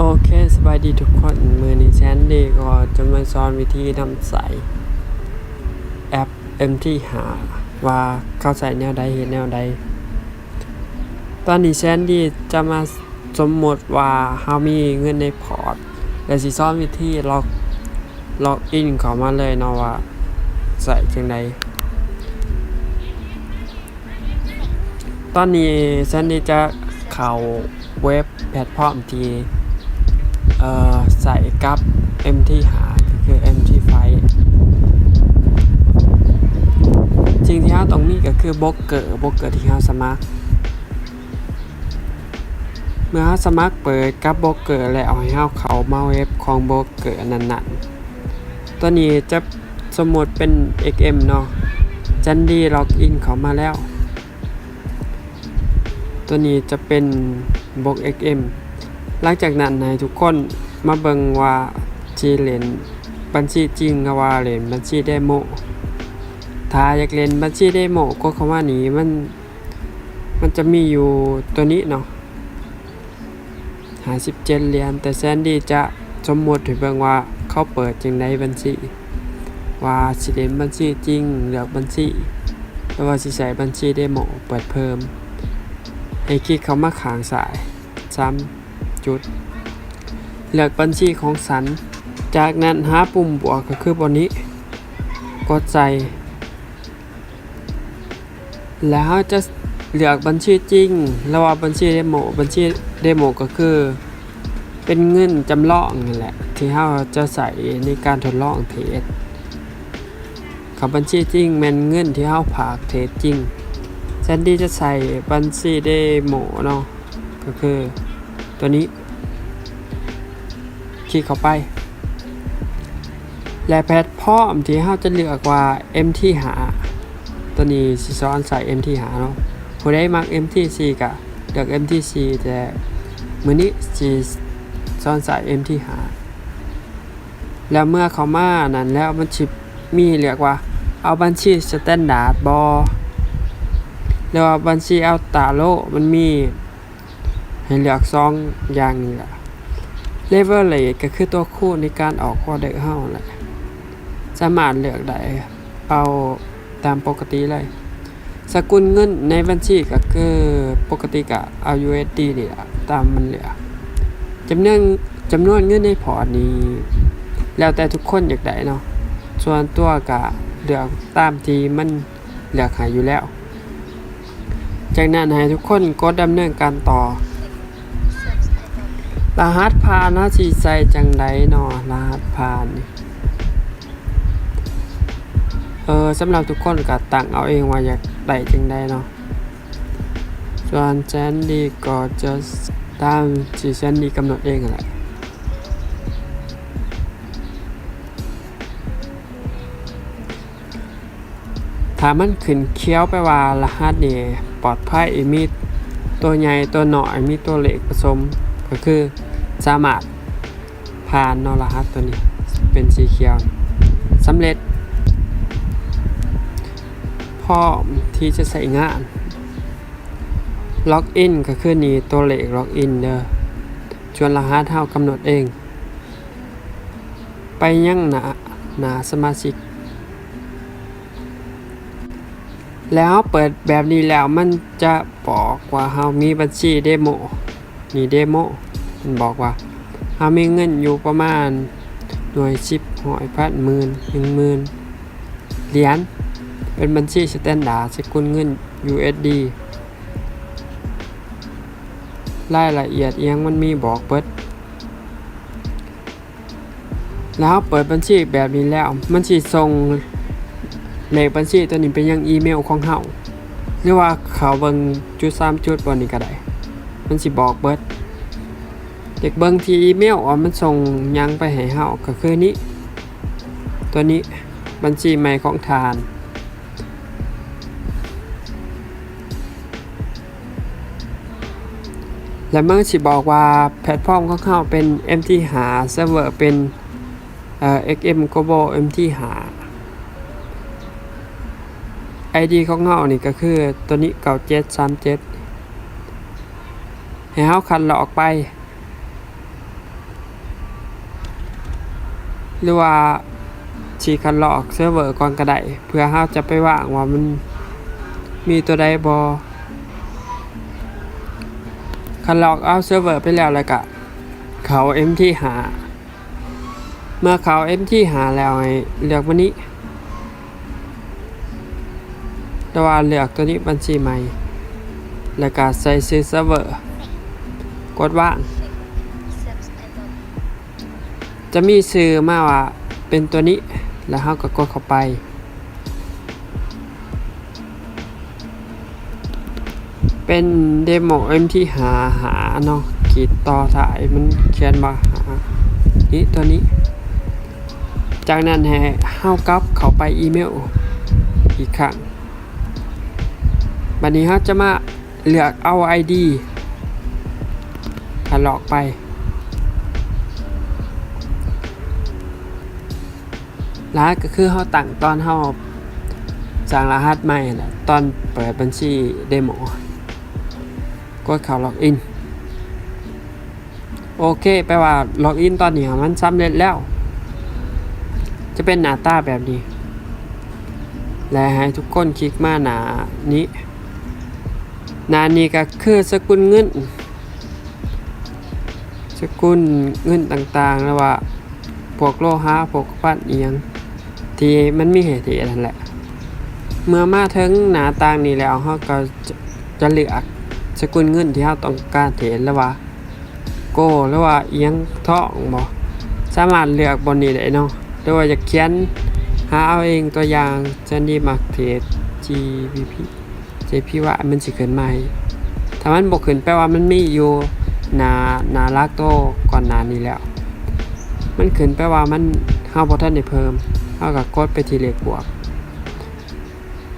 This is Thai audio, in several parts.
โอเคสบายดีทุกคนมือนี้แชนดี้ก็จะมาสอนวิธีทำใส่แอป MT5 ว่าเข้าใส่แนวใดเห็นแนวใดตอนนี้แชนดี้จะมาสมมติว่าเฮามีเงินในพอร์ตและสิสอนวิธีล็อกอินเข้ามาเลยเนาะว่าใส่จังใดตอนนี้แชนดี้จะเข้าเว็บแพลตฟอร์มที่ใส่กับ MT5 ก็คือ MT5 สิ่งที่เราต้องมีก็คือโบรกเกอร์ที่เราสมัครเมื่อเราสมัครเปิดกับโบรกเกอร์แล้วให้เราเข้ามาเว็บของโบรกเกอร์นั้นๆตัวนี้จะสมมติเป็น XM เนาะจันดีล็อกอินเข้ามาแล้วตัวนี้จะเป็นโบรก XM หลังจากนั้นให้ทุกคนมาเบิ่งว่าสิเล่นบัญชีจริงหรือว่าเล่นบัญชีเดโมถ้าอยากเล่นบัญชีเดโมก็คำว่านี้มันจะมีอยู่ตัวนี้เนาะ57เหรียญแต่แซนดี้จะสมมุติให้เบิ่งว่าเขาเปิดจังได๋บัญชีว่าสิเล่นบัญชีจริงเลือกบัญชีหรือว่าสิใช้บัญชีเดโมเปิดเพิ่มให้คลิกเข้ามาข้างซ้าย3จุดเลือกบัญชีของฉันจากนั้นหาปุ่มบวกก็คือบนนี้กดใส่แล้วจะเลือกบัญชีจริงระหว่างบัญชีเดโมก็คือเป็นเงินจำลองนั่นแหละที่เราจะใส่ในการทดลองเทรดกับบัญชีจริงแม่นเงินที่เราฝากเทรดจริงแซนดี้จะใส่บัญชีเดโมเนาะก็คือตัวนี้คลิกเข้าไปและแพลตฟอร์มที่เราจะเลือกว่า MT5 ตัวนี้สิสอนใส่ MT5 เนาะผู้ใดมัก MT4 ก็เลือก MT4 แต่มื้อนี้สิสอนใส่ MT5 แล้วเมื่อเข้ามานั้นแล้วมันสิมีเรียกว่าเอาบัญชีสแตนดาร์ดบ่หรือว่าบัญชีอัลตราโลมันมีให้เลือก2อย่างนี้ล่ะleverage ก็คือตัวคู่ในการออกออเดอร์เฮาแหละสามารถเลือกได้เอาตามปกติเลยสกุลเงินในบัญชีก็คือปกติก็เอา USD นี่ล่ะตามมันเหลือจำนวนเงินในพอร์ตนี้แล้วแต่ทุกคนอยากได้เนาะส่วนตัวก็เลือกตามที่มันเลือกให้อยู่แล้วจากนั้นให้ทุกคนกดดำเนินการต่อรหัสผ่านเฮาสิใส่จังได๋เนาะรหัสผ่านนี่สำหรับทุกคนก็ตั้งเอาเองว่าอยากได้จังได๋เนาะส่วนแซนดี้ก็จะตามที่แซนดี้กำหนดเองนั่นแหละถ้ามันขึ้นเขียวไปว่ารหัสนี่ปลอดภัยมีตัวใหญ่ตัวน้อยมีตัวเล็กผสมก็คือสามารถผ่านรหัสตัวนี้เป็นสีเขียวสำเร็จพร้อมที่จะใช้งานล็อกอินก็คือนี่ตัวเลขล็อกอินเด้อส่วนรหัสเฮากำหนดเองไปยังหน้าสมาชิกแล้วเปิดแบบนี้แล้วมันจะบอกว่าเฮามีบัญชีเดโมนี่เดโมมันบอกว่าเฮามีเงินอยู่ประมาณหน่วย10 100 พันหมื่น 10,000 เหรียญเป็นบัญชีสแตนดาร์ดสกุลเงิน USD รายละเอียดอีหยังมันมีบอกเบิดแล้วเปิดบัญชีแบบนี้แล้วมันสิส่งเลขบัญชีตัวนี้เป็นยังอีเมลของเฮาหรือว่าเขาเบิ่งจุด3จุดบนนี้ก็ได้มันสิบอกเบิดเด็กเบิ่งที่อีเมลว่ามันส่งยังไปให้เฮาก็คือนี้ตัวนี้บัญชีใหม่ของทานและมันสิบอกว่าแพลตฟอร์มของเฮาเป็น MT5 เซิร์ฟเวอร์เป็นXM Global MT5 ID ของเฮานี่ก็คือตัวนี้9737ให้เฮาคัดลอกไป หรือว่าสิคัดลอกเซิร์ฟเวอร์ก่อนก็ได้เพื่อเราจะไปวางว่ามันมีตัวใดบ่คัดลอกเอาเซิร์ฟเวอร์ไปแล้วก็เขา MT หาเมื่อเขา MT หาแล้วให้เลือกวันนี้แต่ว่าเลือกตัวนี้บัญชีใหม่แล้วก็ใส่ชื่อเซิร์ฟเวอร์กดว่างจะมีชื่อมาว่าเป็นตัวนี้แล้วเราก็กดเข้าไปเป็นเดโม MT หาเนาะขีดต่อถ่ายมันเขียนว่าหานี่ตัวนี้จากนั้นให้เฮากลับเข้าไปอีเมลอีกครั้งบัดนี้เฮาจะมาเลือกเอา ID คัดลอกไปรหัสก็คือเฮาตั้งตอนเฮาสร้างรหัสใหม่แหละตอนเปิดบัญชีเดโมกดเข้าล็อกอินโอเคแปลว่าล็อกอินตอนนี้มันสำเร็จแล้วจะเป็นหน้าตาแบบนี้และให้ทุกคนคลิกมาหน้านี้ก็คือสกุลเงินต่างๆแล้วว่าพวกโลหะพวกปั้นอีหยังที่มันมีเหตุนั่นแหละเมื่อมาถึงหน้าต่างนี้แล้วเฮาก็จะเลือกสกุลเงินที่เฮาต้องการเทรดแล้วว่าโกหรือว่าอีหยังทองบ่สามารถเลือกบนนี้ได้เนาะหรือว่าจะเขียนหาเอาเองตัวอย่างจะนี่มักเทรด JPY มันสิขึ้นมาให้ถ้ามันบ่ขึ้นแปลว่ามันมีอยู่หน้าลักโตก่อนหน้านี้แล้วมันขึ้นแปลว่ามันเฮาบ่ทันได้เพิ่มเฮาก็กดไปที่เลขบวก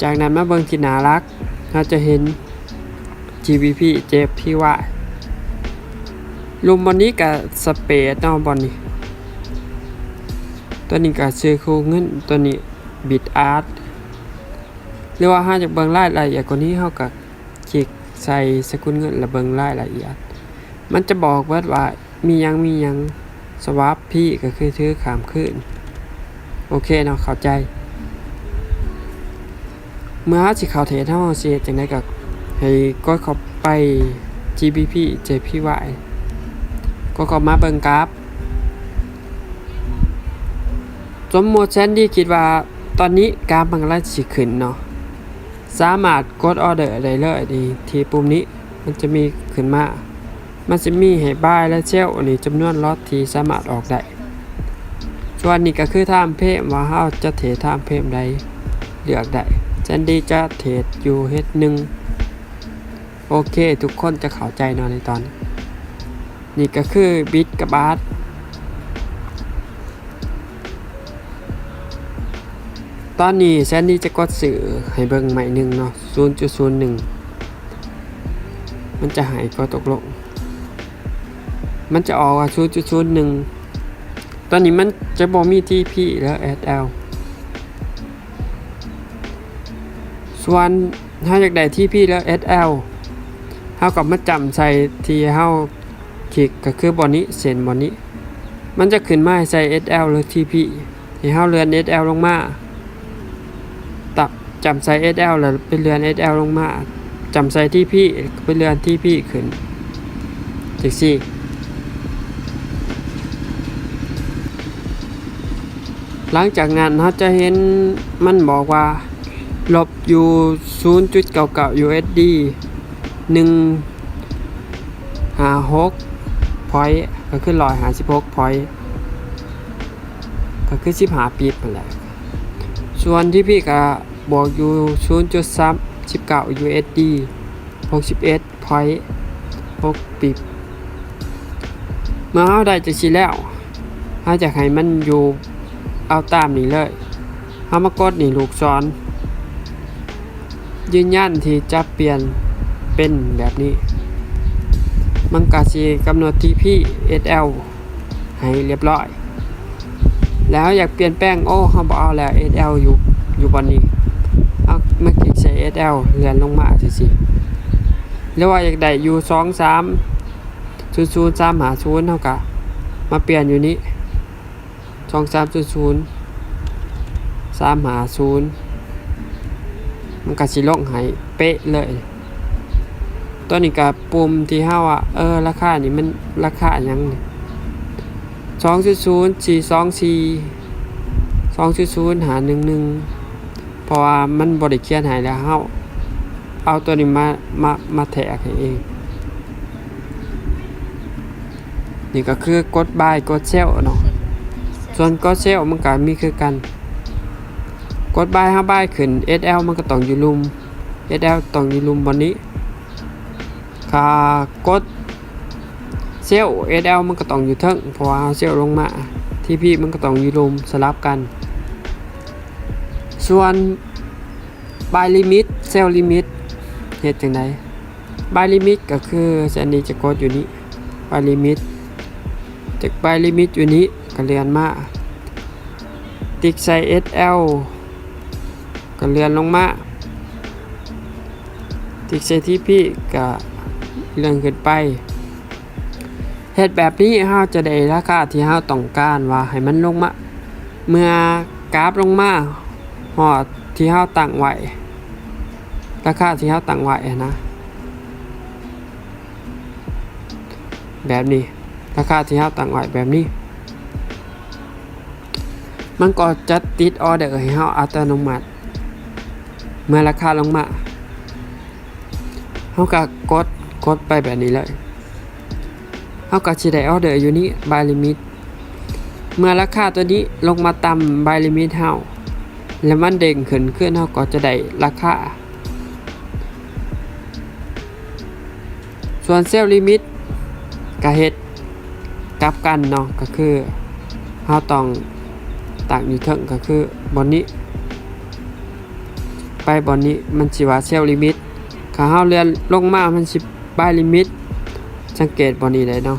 จากนั้นมาเบิ่งที่หน้าลักเราจะเห็น GBP JPY รวมบนนี้กับสเปซเนาะบนนี้ตัวนี้ก็ชื่อคู่เงินตัวนี้ Bitart หรือว่าถ้าจะเบิ่งรายละเอียดกว่านี้เฮาก็คลิกใส่สกุลเงินแล้วเบิ่งรายละเอียดมันจะบอกว่ามีหยังสวาปพี่ก็คือถือข้ามคืนโอเคเนาะเข้าใจเมื่อสิเข้าเทรดเฮาสิเฮ็ดจังได๋ก็ให้กดเข้าไป GBP JPY ก็เข้ามาเบิ่งกราฟสมมุติแซนดี้คิดว่าตอนนี้กราฟมันกำลังสิขึ้นเนาะสามารถกดออเดอร์ได้เลยนี่ที่ปุ่มนี้มันจะมีขึ้นมามันจะมีให้บายและเซลนี่จำนวนล็อตที่สามารถออกได้ส่วนนี้ก็คือไทม์เฟรมว่าเฮาจะเทรดไทม์เฟรมใดเลือกได้แซนดี้จะเทรดอยู่ H1 โอเคทุกคนจะเข้าใจเนาะในตอนนี้ก็คือบิตกับบาทตอนนี้แซนดี้จะกดสื่อให้เบิ่งใหม่หนึ่งเนาะ 0.01 มันจะหายก็ตกลงมันจะออกว่า 0.01 ตอนนี้มันจะบ่มี TP แล้ว SL ส่วนถ้าอยากได้ TP แล้ว SL เฮาก็มาจำใส่ที่เฮาคลิกก็คือบนนี้เส้นบนนี้มันจะขึ้นมาให้ใส่ SL หรือ TP ให้เฮาเลื่อน SL ลงมาจำใส่ SL แล้วไปเลื่อน SL ลงมาจำใส่ TP ไปเลื่อน TP ขึ้นจังซี่หลังจากนั้นเราจะเห็นมันบอกว่าลบอยู่ 0.99 USD 156 point ก็คือ156 point ก็คือ15ปีนั่นแหละส่วนที่พี่ก็บวกอยู่ 0.19 USD 61 point 6 ปีเมื่อเราได้จังซี่แล้วเราจะให้มันอยู่เอาตามนี้เลยเรามากดนี่ลูกศรยืนยันที่จะเปลี่ยนเป็นแบบนี้มันก็สิกำหนด TP SL ให้เรียบร้อยแล้วอยากเปลี่ยนแปลงเฮาบ่เอาแล้ว SL อยู่บนนี้เอามาคลิกใส่ SL เลื่อนลงมาจังซี่หรือว่าอยากได้อยู่ 23 00 350เฮาก็มาเปลี่ยนอยู่นี้ 2300 350มันก็สิลงให้เป๊ะเลยตัวนี้ก็ปุ่มที่เฮาราคานี่มันราคาหยังนี่2.0 424 2.0 511เพราะว่ามันบ่ได้เขียนให้แล้วเฮาเอาตัวนี้มาแทรกให้เองนี่ก็คือกดบายกดเซลเนาะส่วนกดเซลมันก็มีคือกันกดบายเฮาบายขึ้น SL มันก็ต้องอยู่ลุม SL ต้องอยู่ลุมบนนี้ค่ากดเซล SL มันก็ต้องอยู่เทิงเพราะว่าเซลลงมาที่พี่มันก็ต้องอยู่ลุมสลับกันส่วนบายลิมิตเซลลิมิตเฮ็ดจังได๋บายลิมิตก็คืออันนี้จะกดอยู่นี้บายลิมิตจากบายลิมิตอยู่นี้ก็เลื่อนมาติ๊กใส่ SL ก็เลื่อนลงมาติ๊กใส่ที่พี่ก็เลื่อนขึ้นไปเฮ็ดแบบนี้เฮาจะได้ราคาที่เฮาต้องการว่าให้มันลงมาเมื่อกราฟลงมาฮอดที่เฮาตั้งไว้ราคาที่เฮาตั้งไว้นะแบบนี้ราคาที่เฮาตั้งไว้แบบนี้มันก็จะติดออเดอร์ให้เฮาอัตโนมัติเมื่อราคาลงมาเฮาก็กดไปแบบนี้เลยเฮาก็สิได้ออเดอร์อยู่นี้ buy limit เมื่อราคาตัวนี้ลงมาต่ำ buy limit เฮาแล้วมันเด้งขึ้นเฮาก็จะได้ราคาส่วนเซลล์ลิมิตก็เฮ็ดกลับกันเนาะก็คือเฮาต้องตั้งอยู่เทิงก็คือบนนี้ไปบนนี้มันสิว่าเซลล์ลิมิตถ้าเฮาเลื่อนลงมามันสิบายลิมิตสังเกตบนนี้ได้เนาะ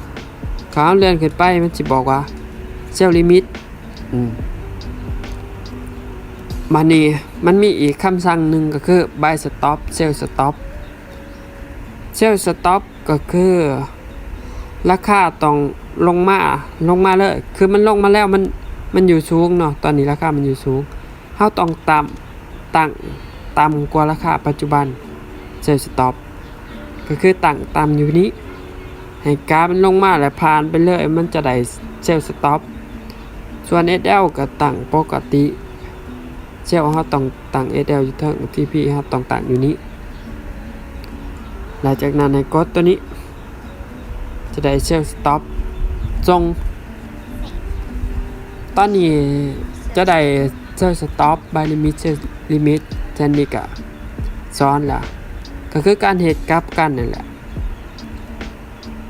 ถ้าเฮาเลื่อนขึ้นไปมันสิบอกว่าเซลล์ลิมิตบัดนี้มันมีอีกคำสั่งหนึ่งก็คือ buy stop sell stop sell stop ก็คือราคาต้องลงมาเลยคือมันลงมาแล้วมันอยู่สูงเนาะตอนนี้ราคามันอยู่สูงเฮาต้องต่ำกว่าราคาปัจจุบัน sell stop ก็คือต่ำอยู่นี้ให้กราฟมันลงมาแล้วผ่านไปเลยมันจะได้ sell stop ส่วน SL ก็ตั้งปกติเซลล์เฮาต้องตั้ง SL อยู่เทิง TP เฮาต้องตั้งอยู่นี้หลังจากนั้นให้กดตัวนี้จะได้เซลล์สต็อปส่งตอนนี้จะได้เซลล์สต็อป by limit เซลล์ลิมิตแทนนี้ก็ซ้อนละก็คือการเหตุกลับกันนั่นแหละ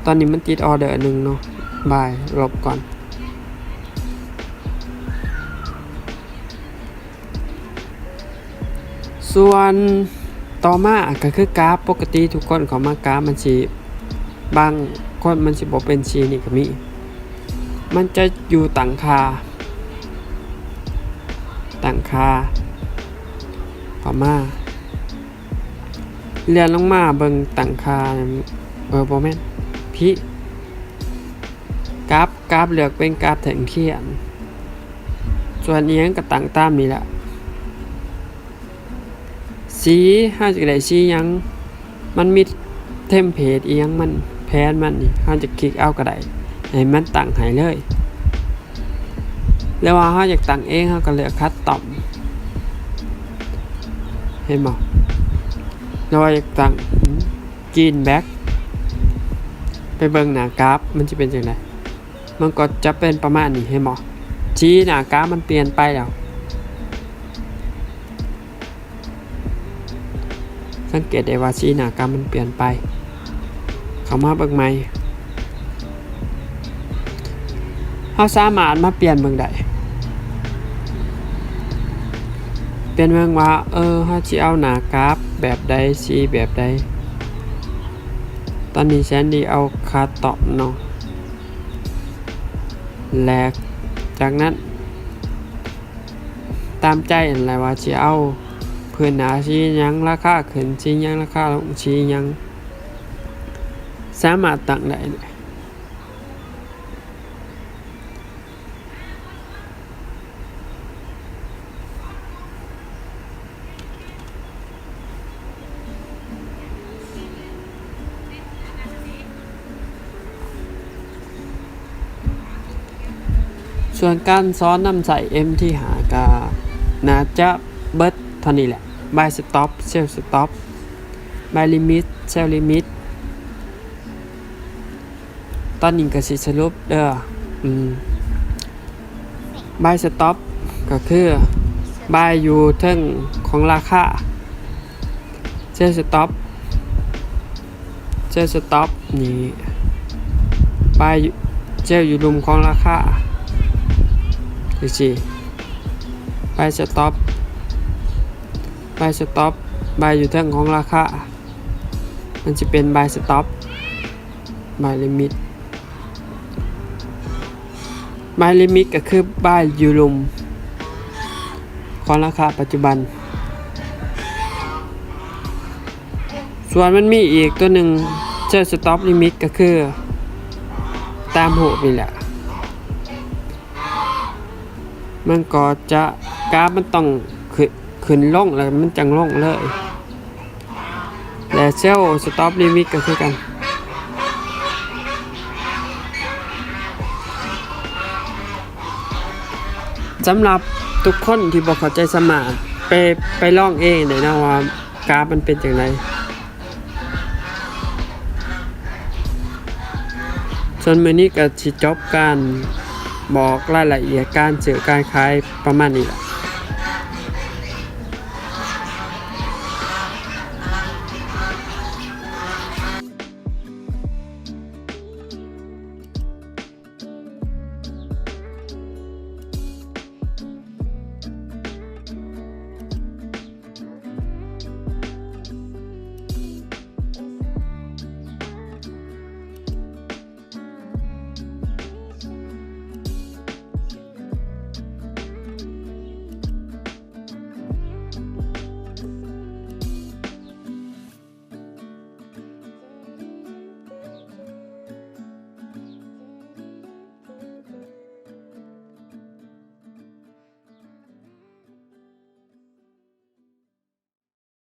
ตอนนี้มันติดออเดอร์นึงเนาะบายลบก่อนส่วนต่อมาก็คือกราฟปกติทุกคนเขามากราฟมันสิบางคนมันสิบ่เป็นสีนี่ก็มีมันจะอยู่ต่างคาต่อมาเลื่อนลงมาเบิ่งต่างคาบ่แม่นพี่กราฟเลือกเป็นกราฟแท่งเทียนส่วนอีหยังก็ตั้งตามนี่แหละสีเฮาจะได้สีหยังมันมีเทมเพลตอีหยังมันแพนมันนี่เฮาจะคลิกเอาก็ได้ให้มันตั้งให้เลยแล้วว่าเฮาอยากตั้งเองเฮาก็เลือกคัสตอมเห็นบ่แล้วว่าอยากตั้งกรีนแบ็คไปเบิ่งหน้ากราฟมันสิเป็นจังได๋มันก็จะเป็นประมาณนี้เห็นบ่สีหน้ากราฟมันเปลี่ยนไปแล้วสังเกตได้ว่าสีหน้ากราฟมันเปลี่ยนไปเข้ามาเบิ่งใหม่เฮาสามารถมาเปลี่ยนเบิ่งได้เปลี่ยนเบิ่งว่าเฮาสิเอาหน้ากราฟแบบใดสีแบบใดตอนนี้แซนดี้เอาคาตอบเนาะและจากนั้นตามใจอันไรว่าสิเอาพื้นหนาสีหยังราคาขึ้นสีหยังราคาลงสีหยังสามารถตั้งได้ ส่วนการซ้อนนำใส่ M ที่หากาน่าจะเบิดเท่านี้แหละ by stop cell stop by limit cell limit ตอนนี้ก็สิสรุปเด้อby stop ก็คือ by อยู่เทิงของราคา cell stop นี่ by เจลอยู่รุมของราคาดูสิby stop อยู่เทิงของราคามันจะเป็น by stop by limit by limit ก็คือ by อยู่รุมของราคาปัจจุบันส่วนมันมีอีกตัวหนึ่งเจล stop limit ก็คือตามโหนี่แหละมันก็จะกราฟมันต้องขึ้นลงแล้วมันจังลงเลยและเซลล์สต็อปลิมิตก็คือกันสำหรับทุกคนที่บอกเข้าใจสมาร์ทไปลองเองเลยนะว่ากราฟมันเป็นอย่างไรส่วนมื้อนี้ก็สิจบการบอกรายละเอียดการซื้อการขายประมาณนี้แหละ